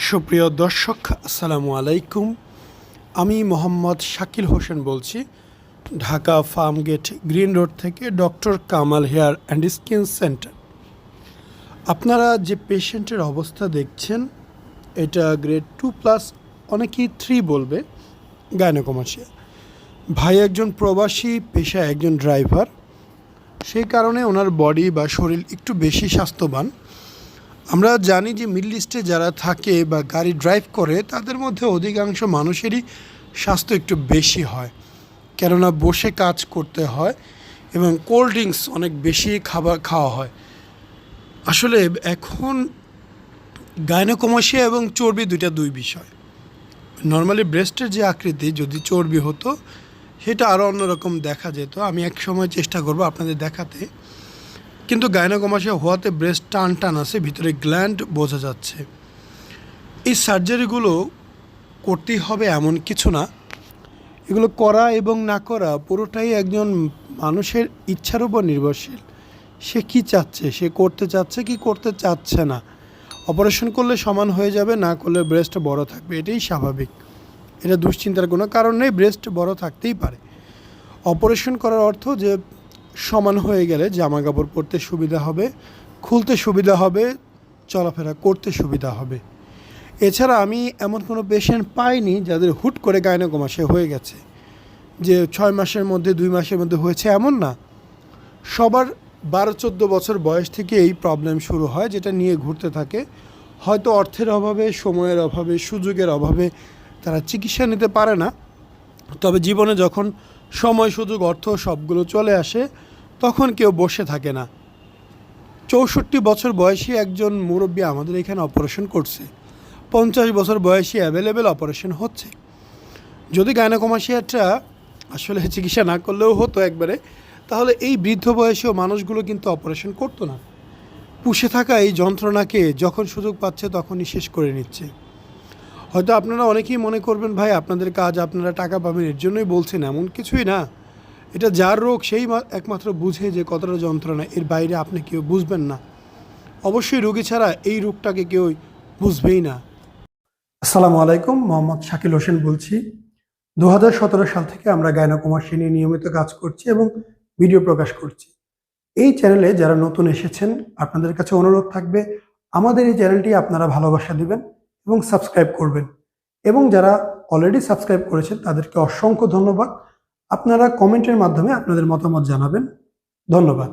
সুপ্রিয় দর্শক, আসসালামু আলাইকুম। আমি মোহাম্মদ শাকিল হোসেন বলছি, ঢাকা ফার্মগেট গ্রিন রোড থেকে doctor Kamal hair and skin centre. আপনারা যে পেশেন্টের অবস্থা দেখছেন, এটা গ্রেড 2+, অনেকেই 3 বলবে, গাইনোকোমাস্টিয়া। ভাই একজন প্রবাসী, পেশায় একজন ড্রাইভার, সেই কারণে ওনার বডি বা শরীর একটু বেশি স্বাস্থ্যবান। আমরা জানি যে মিডল ইস্টে যারা থাকে বা গাড়ি ড্রাইভ করে, তাদের মধ্যে অধিকাংশ মানুষেরই স্বাস্থ্য একটু বেশি হয়, কেননা বসে কাজ করতে হয় এবং কোল্ড ড্রিঙ্কস অনেক বেশি খাওয়া হয়। আসলে এখন গাইনোকোমাস্টিয়া এবং চর্বি দুই বিষয়। নর্মালি ব্রেস্টের যে আকৃতি, যদি চর্বি হতো সেটা আরও অন্যরকম দেখা যেত। আমি এক সময় চেষ্টা করব আপনাদের দেখাতে। কিন্তু গাইনোকোমাস্টিয়া হওয়াতে ব্রেস্ট টান টান আছে, ভিতরে গ্ল্যান্ড বোঝা যাচ্ছে। এই সার্জারিগুলো করতেই হবে এমন কিছু না, এগুলো করা এবং না করা পুরোটাই একজন মানুষের ইচ্ছার উপর নির্ভরশীল। সে কি চাচ্ছে, সে করতে চাচ্ছে কি করতে চাচ্ছে না। অপারেশন করলে সমান হয়ে যাবে, না করলে ব্রেস্ট বড় থাকবে, এটাই স্বাভাবিক। এটা দুশ্চিন্তার কোনো কারণ নেই, ব্রেস্ট বড় থাকতেই পারে। অপারেশন করার অর্থ যে সমান হয়ে গেলে জামা কাপড় পরতে সুবিধা হবে, খুলতে সুবিধা হবে, চলাফেরা করতে সুবিধা হবে। এছাড়া আমি এমন কোনো পেশেন্ট পাইনি যাদের হুট করে গাইনোকোমাস্টিয়া হয়ে গেছে, যে 6 মাসের মধ্যে 2 মাসের মধ্যে হয়েছে, এমন না। সবার 12-14 বছর বয়স থেকে এই প্রবলেম শুরু হয়, যেটা নিয়ে ঘুরতে থাকে। হয়তো অর্থের অভাবে, সময়ের অভাবে, সুযোগের অভাবে তারা চিকিৎসা নিতে পারে না। তবে জীবনে যখন সময়, সুযোগ, অর্থ সবগুলো চলে আসে, তখন কেউ বসে থাকে না। 64 বছর বয়সী একজন মুরব্বী আমাদের এখানে অপারেশন করছে, 50 বছর বয়সী অ্যাভেলেবেল অপারেশন হচ্ছে। যদি গাইনোকোমাস্টিয়াটা আসলে চিকিৎসা না করলেও হতো একবারে, তাহলে এই বৃদ্ধ বয়সীয় মানুষগুলো কিন্তু অপারেশন করতো না। পুষে থাকা এই যন্ত্রণাকে যখন সুযোগ পাচ্ছে তখনই শেষ করে নিচ্ছে। হয়তো আপনারা অনেকেই মনে করবেন, ভাই আপনাদের কাজ, আপনারা টাকা পাবেন এর জন্যই বলছেন, এমন কিছুই না। এটা যার রোগ সেই একমাত্র বুঝে যে কতটা যন্ত্রণা, এর বাইরে আপনি কেউ বুঝবেন না। অবশ্যই রোগী ছাড়া এই রোগটাকে কেউ বুঝবেই না। আসসালামু আলাইকুম, মোহাম্মদ শাকিল হোসেন বলছি। 2017 সাল থেকে আমরা গাইনোকোমাস্টিয়া নিয়ে নিয়মিত কাজ করছি এবং ভিডিও প্রকাশ করছি। এই চ্যানেলে যারা নতুন এসেছেন, আপনাদের কাছে অনুরোধ থাকবে আমাদের এই চ্যানেলটি আপনারা ভালোবাসা দিবেন এবং সাবস্ক্রাইব করবেন। এবং যারা অলরেডি সাবস্ক্রাইব করেছেন তাদেরকে অসংখ্য ধন্যবাদ। আপনারা কমেন্টের মাধ্যমে আপনাদের মতামত জানাবেন। ধন্যবাদ।